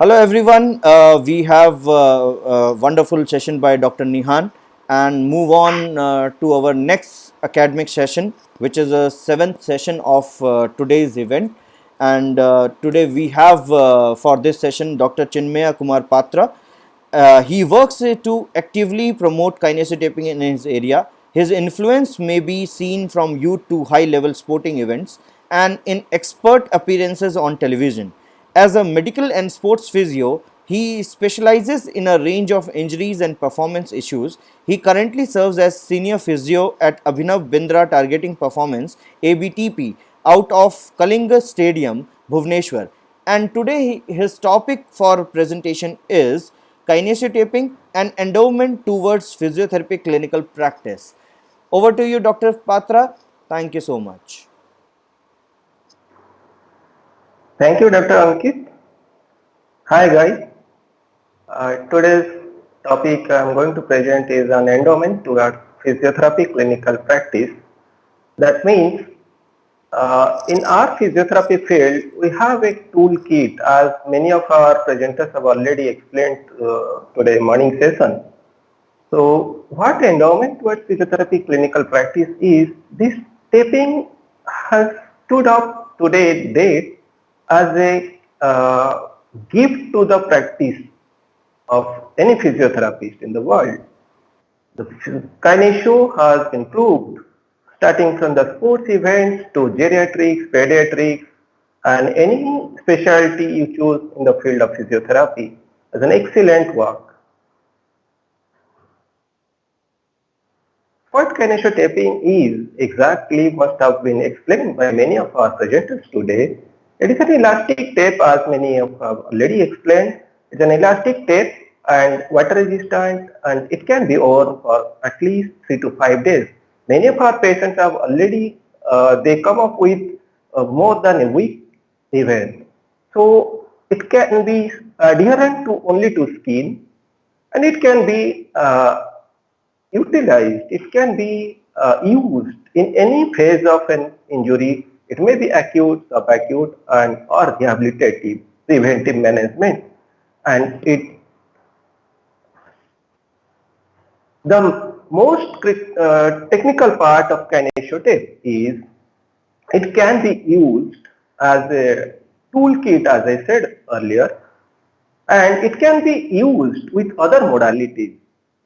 Hello everyone. We have a wonderful session by Dr. Nihan and move on to our next academic session, which is a seventh session of today's event. And today we have for this session Dr. Chinmaya Kumar Patra. He works to actively promote kinesiotaping in his area. His influence may be seen from youth to high level sporting events and in expert appearances on television. As a medical and sports physio, he specializes in a range of injuries and performance issues. He currently serves as senior physio at Abhinav Bindra Targeting Performance (ABTP) out of Kalinga Stadium, Bhubaneswar. And today his topic for presentation is kinesiotaping and endowment towards physiotherapy clinical practice. Over to you, Dr. Patra. Thank you so much. Thank you, Dr. Ankit. Hi, guys. Today's topic I'm going to present is an endowment toward physiotherapy clinical practice. That means in our physiotherapy field, we have a toolkit as many of our presenters have already explained today morning session. So what endowment towards physiotherapy clinical practice is, this taping has stood up today date as a gift to the practice of any physiotherapist in the world. The kinesio has improved starting from the sports events to geriatrics, pediatrics, and any specialty you choose in the field of physiotherapy as an excellent work. What kinesiotaping is exactly must have been explained by many of our presenters today. It is an elastic tape, as many of have already explained. It's an elastic tape and water resistant, and it can be worn for at least 3 to 5 days. Many of our patients have already, they come up with more than a week even. So it can be adherent to only to skin, and it can be utilized. It can be used in any phase of an injury. It may be acute, subacute, and or rehabilitative, preventive management. And the most technical part of kinesiotape is it can be used as a toolkit, as I said earlier, and it can be used with other modalities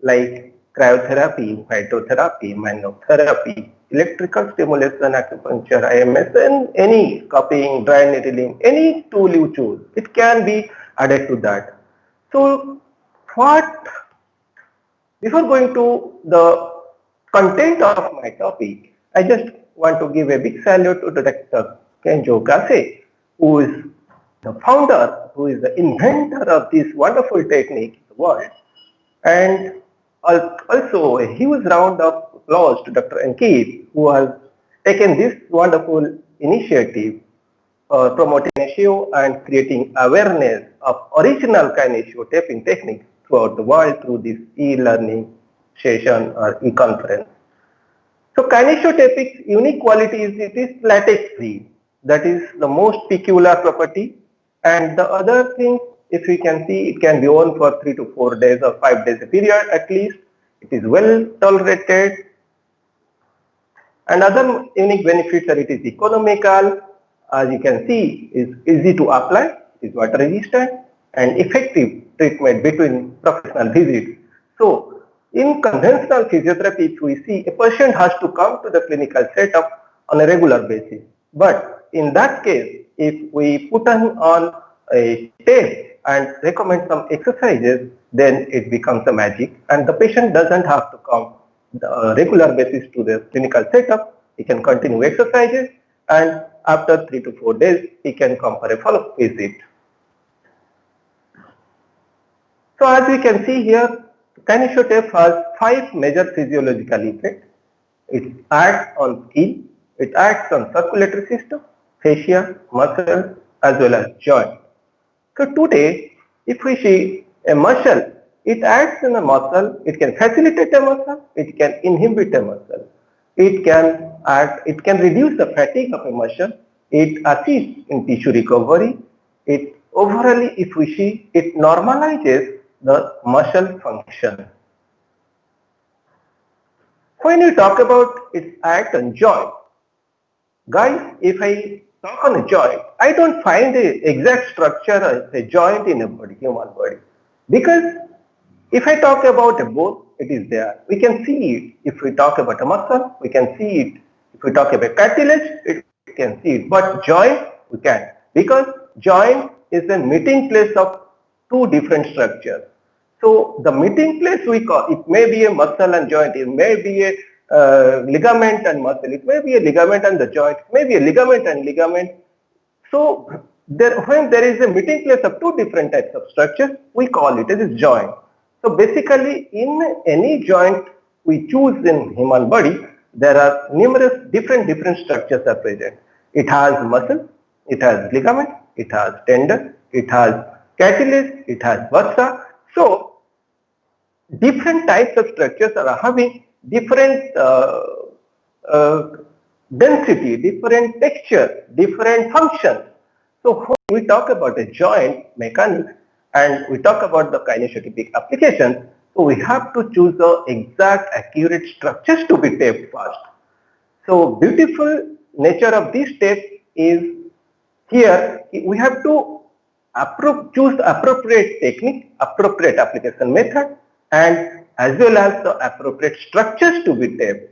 like cryotherapy, hydrotherapy, manotherapy, electrical stimulation, acupuncture, IMS, and any cupping, dry needling, any tool you choose, it can be added to that. So what, before going to the content of my topic, I just want to give a big salute to Dr. Kenjo Kase, who is the founder, who is the inventor of this wonderful technique in the world. And also a huge round of applause to Dr. Ankit, who has taken this wonderful initiative promoting kinesio and creating awareness of original kinesio taping techniques throughout the world through this e-learning session or e-conference. So kinesio taping's unique quality is it is latex free. That is the most peculiar property. And the other thing, if we can see, it can be worn for 3 to 4 days or 5 days a period at least. It is well tolerated. And other unique benefits are it is economical, as you can see, is easy to apply, is water resistant, and effective treatment between professional visits. So, in conventional physiotherapy, if we see a patient has to come to the clinical setup on a regular basis. But in that case, if we put on a tape and recommend some exercises, then it becomes a magic, and the patient doesn't have to come the regular basis to the clinical setup. He can continue exercises, and after 3 to 4 days, he can come for a follow-up visit. So as we can see here, kinesiotape has 5 major physiological effects. It acts on skin, it acts on circulatory system, fascia, muscle, as well as joint. So today, if we see a muscle, it acts in a muscle, it can facilitate a muscle, it can inhibit a muscle. It can reduce the fatigue of a muscle, it assists in tissue recovery, it overall if we see, it normalizes the muscle function. When we talk about its act on joint, guys, if I talk on a joint, I don't find the exact structure of a joint in a body, human body, because if I talk about a bone, it is there. We can see it. If we talk about a muscle, we can see it. If we talk about cartilage, we can see it. But joint, we can't, because joint is a meeting place of two different structures. So the meeting place we call, it may be a muscle and joint, it may be a ligament and muscle, it may be a ligament and the joint, it may be a ligament and ligament. So when there is a meeting place of two different types of structures, we call it as a joint. So basically in any joint we choose in human body, there are numerous different structures are present. It has muscle, it has ligament, it has tendon, it has cartilage, it has vasa. So different types of structures are having different density, different texture, different functions. So when we talk about a joint mechanics and we talk about the kinesiotypic applications, so we have to choose the exact accurate structures to be taped first. So beautiful nature of this tape is here we have to choose appropriate technique, appropriate application method, and as well as the appropriate structures to be taped.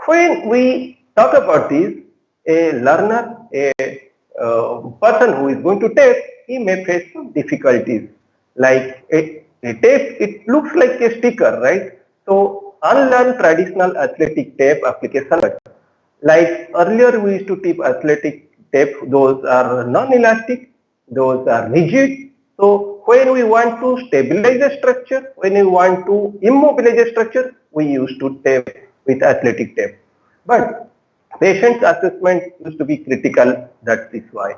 When we talk about this, a learner, a person who is going to tape, he may face some difficulties. Like a tape, it looks like a sticker, right? So unlearn traditional athletic tape application. Like earlier we used to tape athletic tape, those are non-elastic, those are rigid. So when we want to stabilize a structure, when we want to immobilize a structure, we used to tape with athletic tape. But patient's assessment used to be critical, that is why.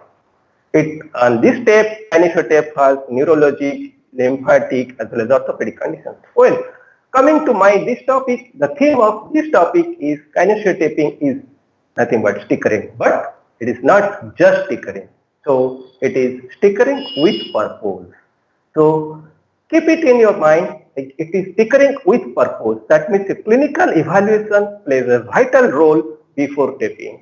On this tape, kinesio tape has neurologic, lymphatic as well as orthopedic conditions. Well, coming to this topic, the theme of this topic is kinesio taping is nothing but stickering, but it is not just stickering. So it is stickering with purpose. So keep it in your mind, it is stickering with purpose. That means a clinical evaluation plays a vital role before taping.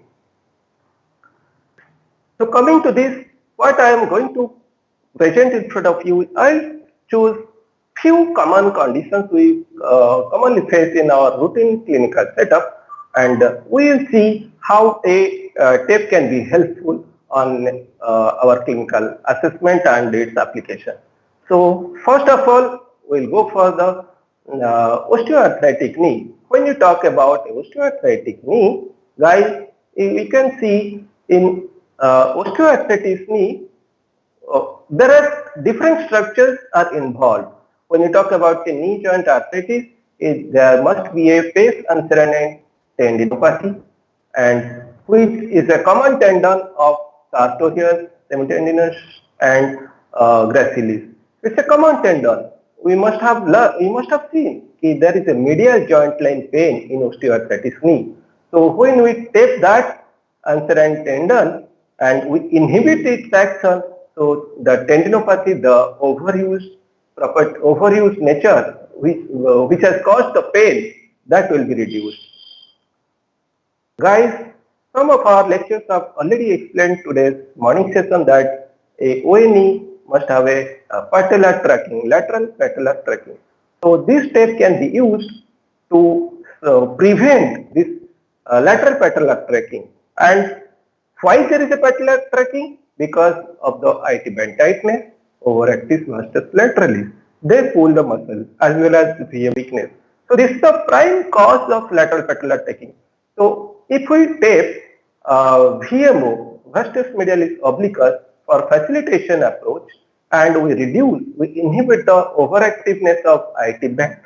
So coming to this, what I am going to present in front of you, I'll choose few common conditions we commonly face in our routine clinical setup, and we will see how a tape can be helpful on our clinical assessment and its application. So first of all, we'll go for the osteoarthritic knee. When you talk about osteoarthritic knee, guys, we can see in osteoarthritis knee, there are different structures are involved. When you talk about a knee joint arthritis, there must be a pes anserine tendinopathy, and which is a common tendon of sartorius, semitendinous, and gracilis. It's a common tendon. We must have seen there is a medial joint line pain in osteoarthritis knee. So when we tape that anserine tendon and we inhibit its action, so the tendinopathy, the overuse nature which has caused the pain, that will be reduced. Guys, some of our lectures have already explained today's morning session that a ONE must have a patellar tracking, lateral patellar tracking. So this tape can be used to prevent this lateral patellar tracking. And why there is a patellar tracking? Because of the IT band tightness, overactive vastus lateralis. They pull the muscle as well as the VM weakness. So this is the prime cause of lateral patellar tracking. So if we tape VMO, vastus medialis obliquus, for facilitation approach, and we inhibit the overactiveness of IT band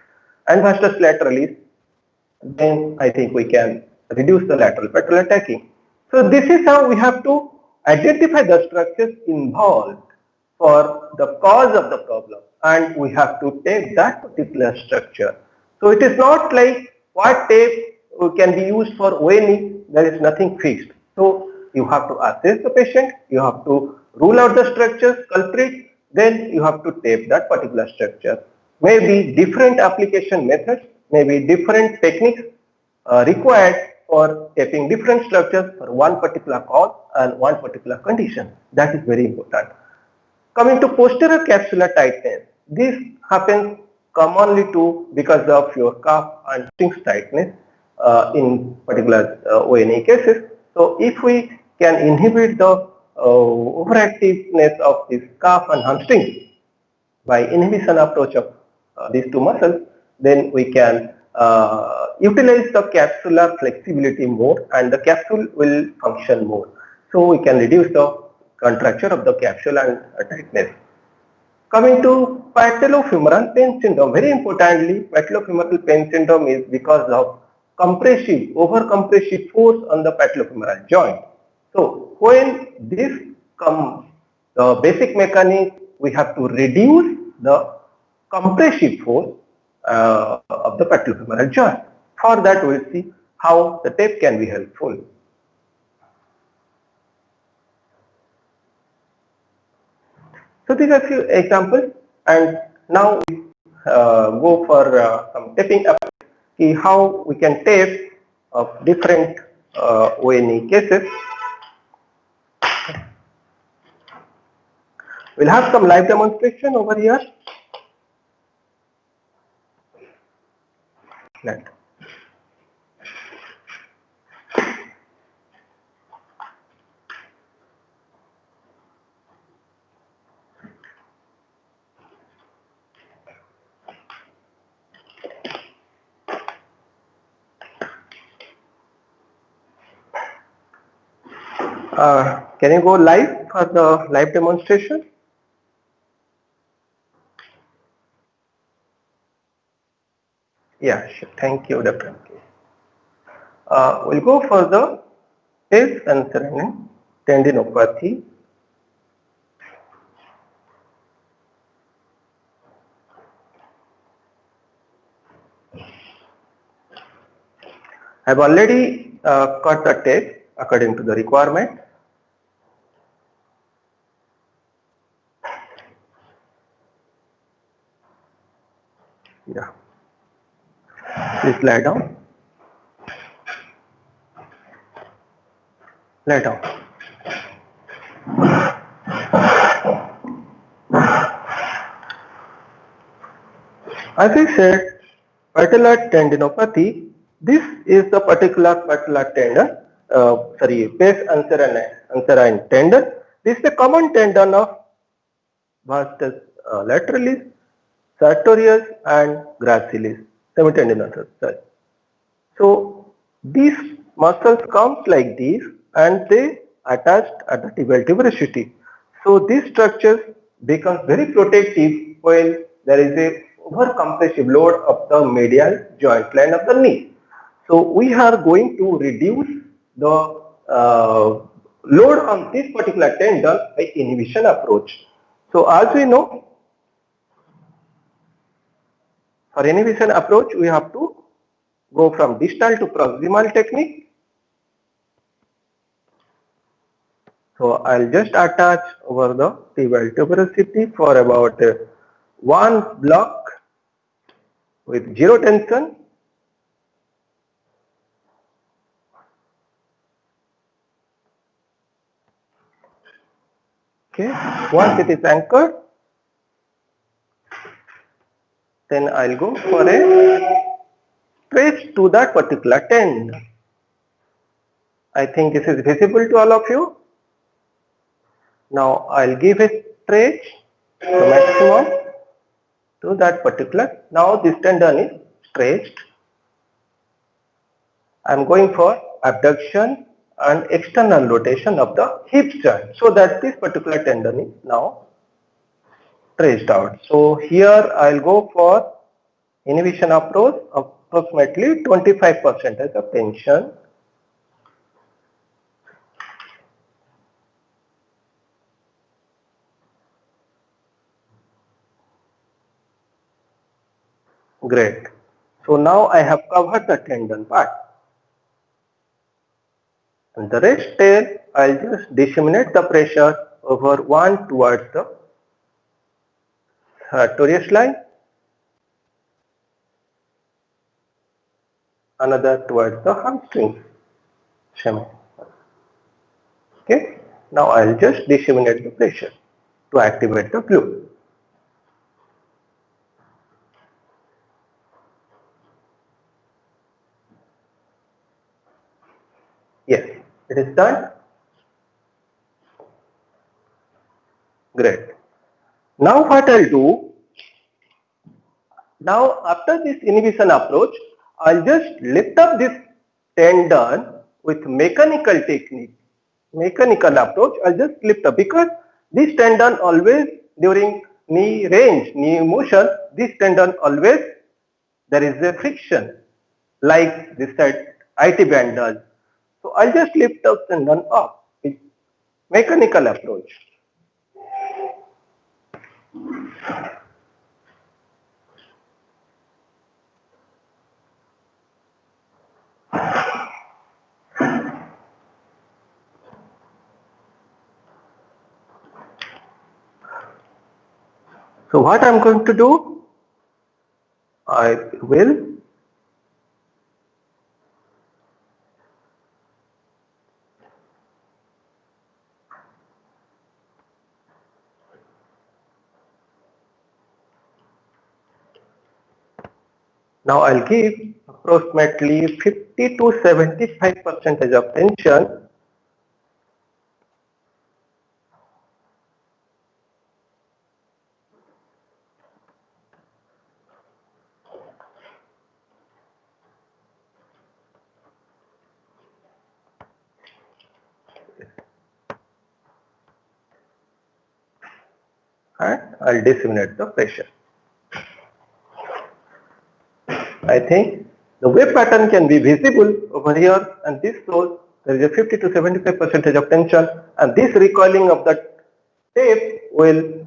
and vastus lateralis, then I think we can reduce the lateral patellar tracking. So this is how we have to identify the structures involved for the cause of the problem, and we have to take that particular structure. So it is not like what tape can be used for ONE, there is nothing fixed. So you have to assess the patient, you have to rule out the structures, culprit, then you have to tape that particular structure. Maybe different application methods, maybe different techniques required for taping different structures for one particular cause and one particular condition. That is very important. Coming to posterior capsular tightness, this happens commonly too because of your cuff and strings tightness in particular ONE cases. So if we can inhibit the overactiveness of this cuff and hamstring by inhibition approach of these two muscles, then we can utilize the capsular flexibility more and the capsule will function more. So we can reduce the contracture of the capsule and tightness. Coming to patellofemoral pain syndrome, very importantly, patellofemoral pain syndrome is because of compressive, over-compressive force on the patellofemoral joint. So when this comes, the basic mechanism, we have to reduce the compressive force of the patellofemoral joint. For that, we will see how the tape can be helpful. So these are few examples, and now we go for some taping approach, see how we can tape of different ONE cases. We'll have some live demonstration over here. Right. Can you go live for the live demonstration? Yeah, sure. Thank you, Dr. We'll go for the pes anserine tendinopathy. I've already cut the tape according to the requirement. Yeah. Please lie down. Lie down. As I said, patellar tendinopathy, this is the particular patellar tendon, pes anserine tendon. This is a common tendon of vastus lateralis, sartorius and gracilis, semitendinosus. So these muscles comes like this and they attached at the tibial tuberosity. So these structures becomes very protective when there is a over compressive load of the medial joint line of the knee. So we are going to reduce the load on this particular tendon by inhibition approach. So as we know, for inhibition approach we have to go from distal to proximal technique. So I'll just attach over the tibial tuberosity for about one block with zero tension. Okay, once it is anchored, then I'll go for a stretch to that particular tendon. I think this is visible to all of you. Now I'll give a stretch to maximum to that particular. Now this tendon is stretched. I'm going for abduction and external rotation of the hip joint so that this particular tendon is now stretched out. So here I'll go for inhibition approach of approximately 25% of tension. Great. So now I have covered the tendon part. And the rest tail, I'll just disseminate the pressure over one towards the sartorius line, another towards the hamstring. Okay. Now I'll just disseminate the pressure to activate the glue. Yes, it is done. Great. Now what I'll do, now after this inhibition approach, I'll just lift up this tendon with mechanical technique. Mechanical approach, I'll just lift up because this tendon always during knee range, knee motion, this tendon always there is a friction like this side IT band does. So I'll just lift up tendon up with mechanical approach. So what I'm going to do, I will now I'll give approximately 50 to 75% of tension . And I'll disseminate the pressure. I think the wave pattern can be visible over here, and this shows there is a 50 to 75% of tension, and this recoiling of the tape will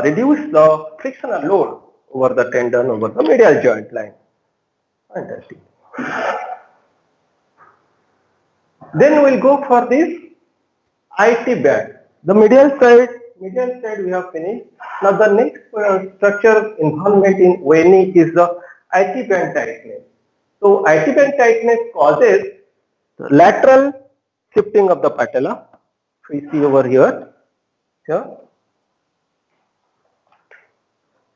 reduce the frictional load over the tendon, over the medial joint line. Fantastic. Then we'll go for this IT band. The medial side we have finished. Now the next structure involvement in ONE is the IT band tightness. So IT band tightness causes lateral shifting of the patella. We see over here.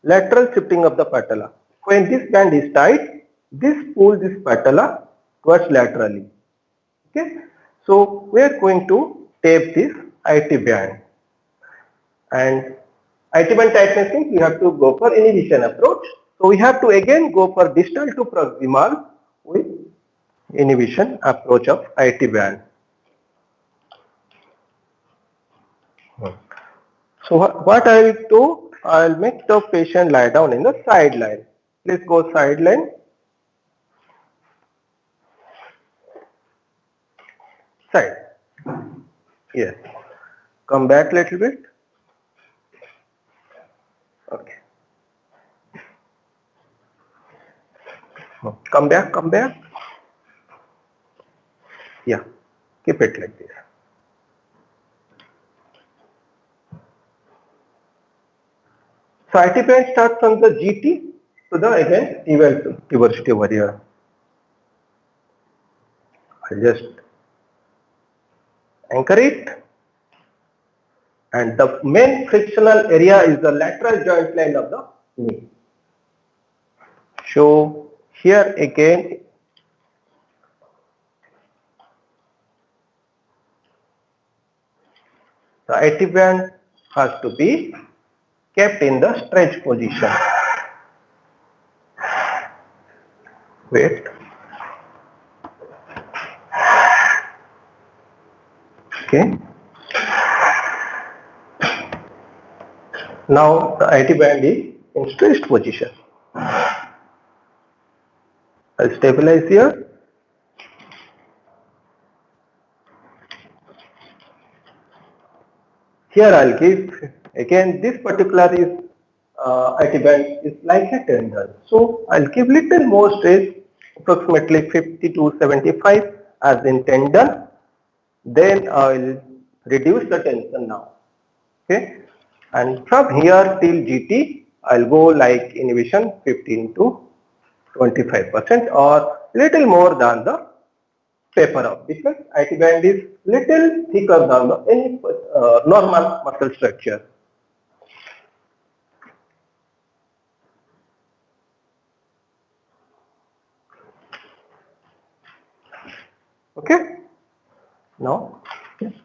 Lateral shifting of the patella. When this band is tight, this pulls this patella towards laterally. Okay. So we are going to tape this IT band. And IT band tightness means we have to go for inhibition approach. So we have to again go for distal to proximal with inhibition approach of IT band. So what I will do, I will make the patient lie down in the sideline. Please go sideline. Side. Yes. Come back little bit. Okay. Come back, come back. Yeah. Keep it like this. So IT band starts from the GT to the again tuberosity over here. I'll just anchor it, and the main frictional area is the lateral joint line of the knee. So here again the IT band has to be kept in the stretch position. Wait. Okay. Now the IT band is in stretched position. I'll stabilize here. Here I'll give again this particular is IT band is like a tendon. So I'll give little more stress, approximately 50 to 75 as in tendon. Then I will reduce the tension now. Okay, and from here till GT, I'll go like inhibition 15 to 25% or little more than the taper off, because IT band is little thicker than the any normal muscle structure. Okay, now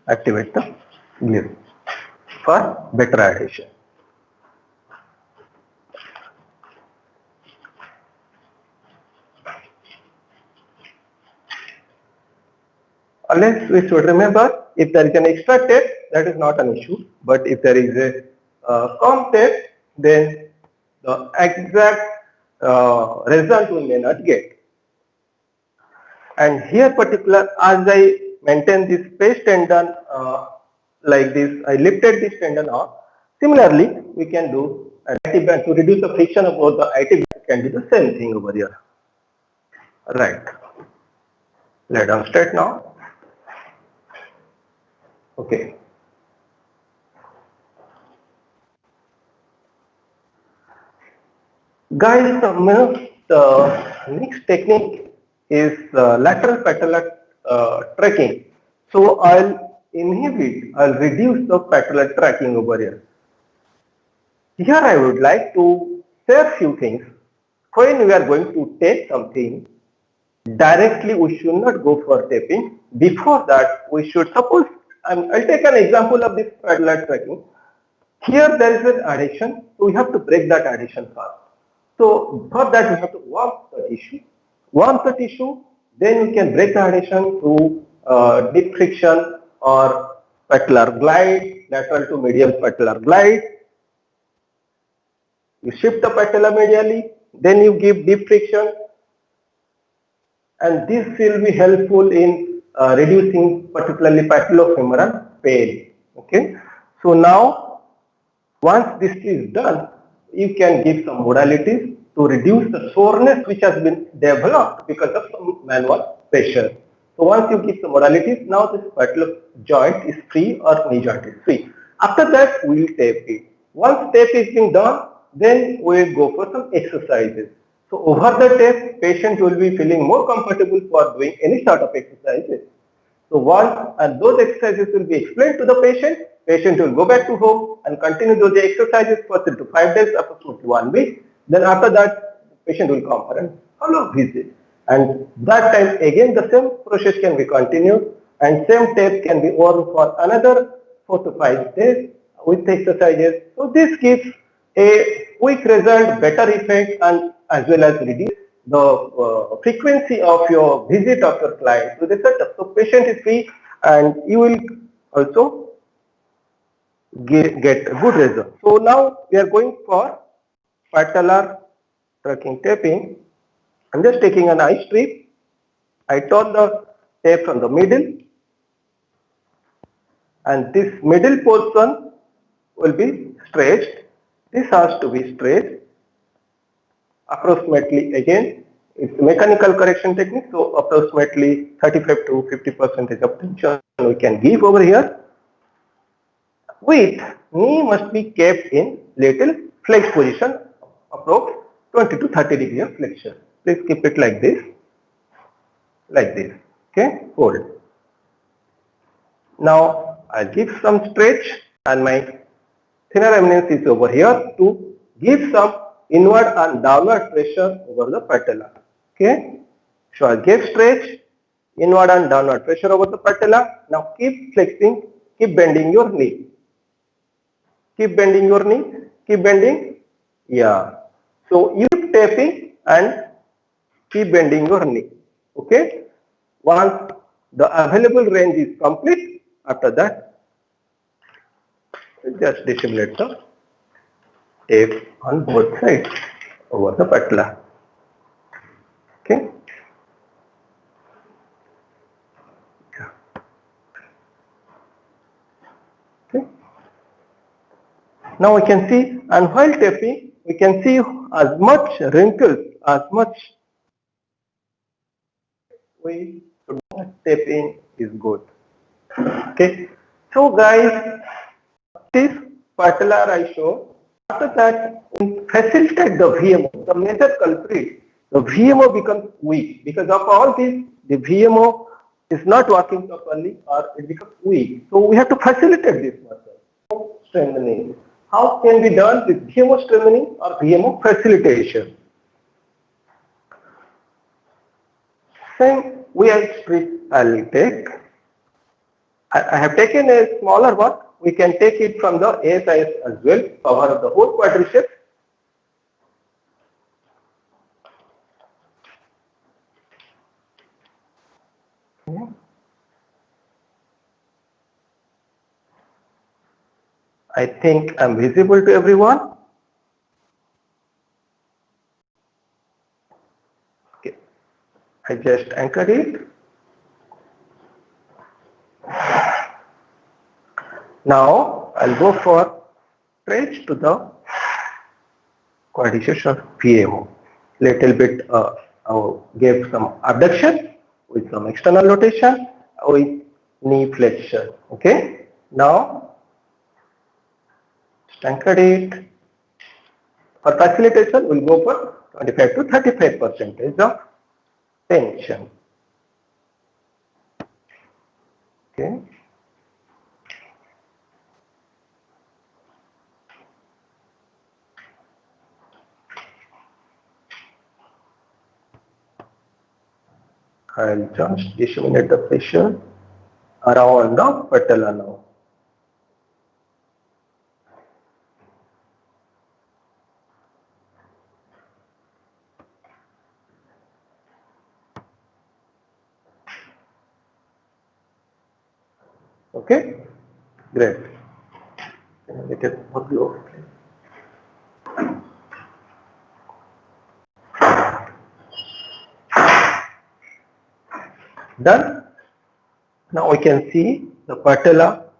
activate the gear for better adhesion. Unless we should remember, if there is an extra tape, that is not an issue. But if there is a comp tape, then the exact result we may not get. And here particular, as I maintain this space tendon like this, I lifted this tendon off. Similarly, we can do IT band to reduce the friction of both the IT band, can do the same thing over here. Right. Lay down straight now. Okay. Guys, the next technique is lateral patellar tracking. So I'll reduce the patellar tracking over here. Here I would like to share few things. When we are going to tape something, directly we should not go for taping. Before that, we should suppose, I'll take an example of this patellar tracking. Here there is an adhesion, so we have to break that adhesion first. So for that we have to warm the tissue. Warm the tissue, then we can break the adhesion through deep friction or patellar glide, lateral to medial patellar glide. You shift the patella medially, then you give deep friction, and this will be helpful in reducing particularly patellofemoral pain. Okay, so now once this is done, you can give some modalities to reduce the soreness which has been developed because of some manual pressure. So once you give the modalities, now this patellar joint is free or knee joint is free. After that, we will tape it. Once tape is being done, then we will go for some exercises. So over the tape, patient will be feeling more comfortable for doing any sort of exercises. So once and those exercises will be explained to the patient, patient will go back to home and continue those exercises for 3 to 5 days, approximately 1 week. Then after that, the patient will come for a follow-up visit. And that time again the same process can be continued and same tape can be worn for another 4 to 5 days with exercises. So this gives a quick result, better effect, and as well as reduce the frequency of your visit of your client to the setup. So patient is free and you will also get good result. So now we are going for patellar tracking taping. I'm just taking an eye strip. I torn the tape from the middle, and this middle portion will be stretched. This has to be stretched approximately, again it's a mechanical correction technique, so approximately 35 to 50% of tension we can give over here. With knee must be kept in little flex position, approx 20 to 30 degree of flexion. Please keep it like this, okay, hold. Now I'll give some stretch and my thinner eminence is over here to give some inward and downward pressure over the patella. Okay, so I give stretch, inward and downward pressure over the patella. Now keep flexing, keep bending your knee. Keep bending your knee, keep bending. Yeah. So you keep taping and keep bending your knee. Okay. Once the available range is complete, after that, just dissimulate the tape on both sides over the patella. Okay. Okay. Now we can see, and while taping, we can see as much wrinkles, as much we taping is good. Okay. So guys, this patellar I show. After that, we facilitate the VMO, the major culprit. The VMO becomes weak because of all this. The VMO is not working properly or it becomes weak. So we have to facilitate this muscle strengthening. How can be done with VMO strengthening or VMO facilitation? Same way I'll take. I have taken a smaller one. We can take it from the ASIS as well, cover the whole quadricep. I think I'm visible to everyone. Okay. I just anchored it. Now I'll go for stretch to the quadriceps or VMO. Little bit gave some abduction with some external rotation with knee flexion. Okay. Now just anchored it. For facilitation, we'll go for 25 to 35% of tension. Okay. I'll just disseminate the pressure around the patella now. Okay, great. Let it more low. Done. Now we can see the patella.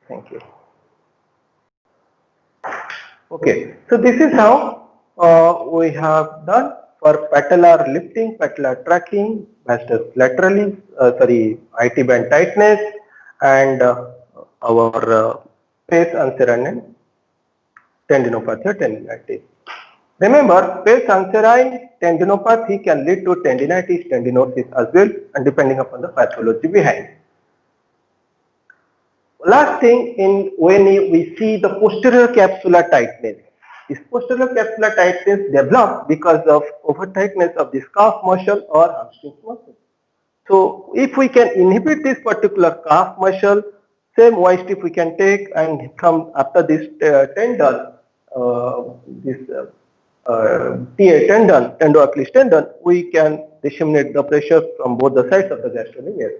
Thank you. Okay, so this is how we have done for patellar lifting, patellar tracking, masters laterally, IT band tightness, and our pes anserine tendinopathy or tendinitis. Remember, pes anserine tendinopathy can lead to tendinitis, tendinosis as well, and depending upon the pathology behind. Last thing, when we see the posterior capsular tightness, this posterior capsular tightness develops because of over tightness of the calf muscle or hamstring muscle. So if we can inhibit this particular calf muscle, same wide if we can take and come after this tendon, this TA tendon, tendo-Achilles tendon, we can disseminate the pressure from both the sides of the gastrocnemius.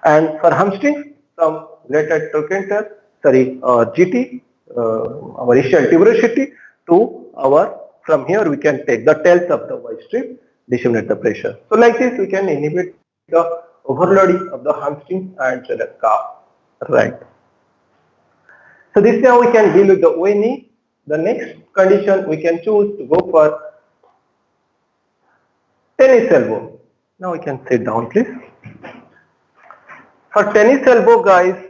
And for hamstrings, from greater trochanter, GT, our ischial tuberosity to our, from here we can take the tails of the Y strip, disseminate the pressure. So like this we can inhibit the overloading of the hamstring and the calf, right. So this is how we can deal with the ONE. The next condition we can choose to go for tennis elbow. Now we can sit down please. For tennis elbow guys,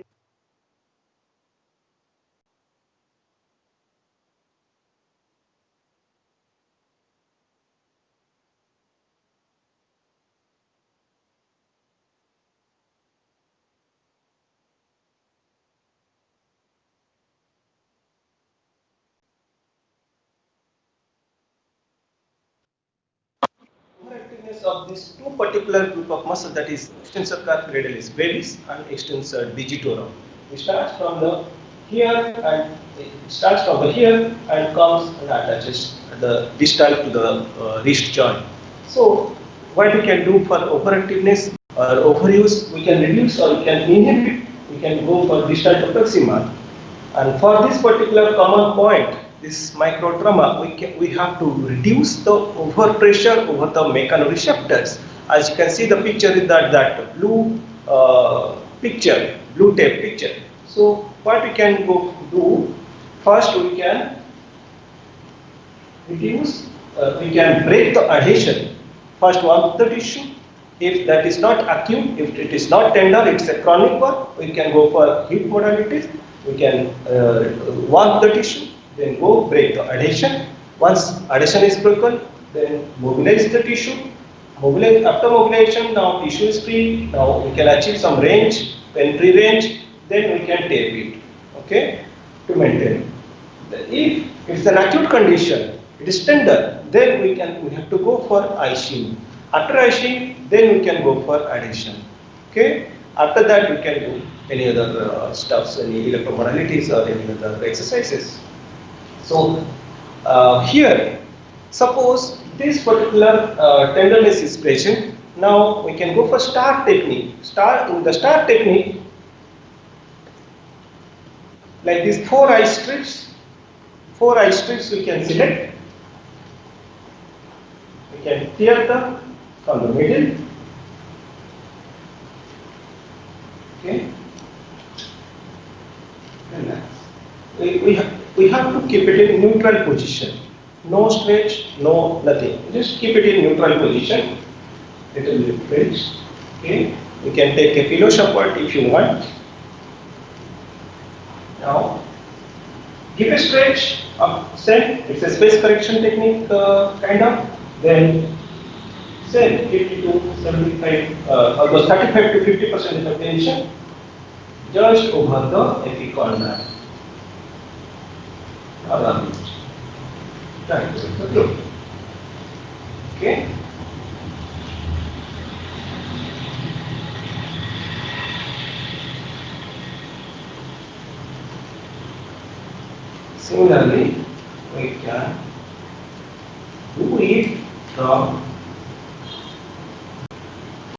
Overactiveness of these two particular group of muscle, that is extensor carpi radialis brevis and extensor digitorum. It starts from the here and it starts from the here and comes and attaches the distal to the wrist joint. So what we can do for overactiveness or overuse, we can reduce or we can inhibit. We can go for distal to proximal. And for this particular common point, this microtrauma, we have to reduce the overpressure over the mechanoreceptors. As you can see the picture is that blue picture, blue tape picture. So what we can go do, first we can reduce, we can break the adhesion. First one the tissue, If that is not acute, if it is not tender, it's a chronic one, we can go for heat modalities. We can warm the tissue, then go break the adhesion. Once adhesion is broken, then mobilize the tissue. Mobilize, after mobilization, now tissue is free. Now we can achieve some range, entry range. Then we can tape it, okay, to maintain. If it's an acute condition, it is tender, then we have to go for ICU. After ICU, then we can go for adhesion. Okay. After that, we can do any other stuffs, any electromodalities or any other exercises. So here, suppose this particular tenderness is present. Now we can go for star technique. In the star technique, like these 4 eye strips. 4 eye strips we can select. We can tear them from the middle. Okay. Relax. We have to keep it in neutral position. No stretch, no nothing. Just keep it in neutral position. Little bit stretch. Okay. You can take a pillow support if you want. Now, give a stretch of send. It's a space correction technique kind of. Then send 50 to 75, almost 35 to 50% of tension just over the epicondyle. Around it. Try to the throat. Okay. Similarly, we can do it from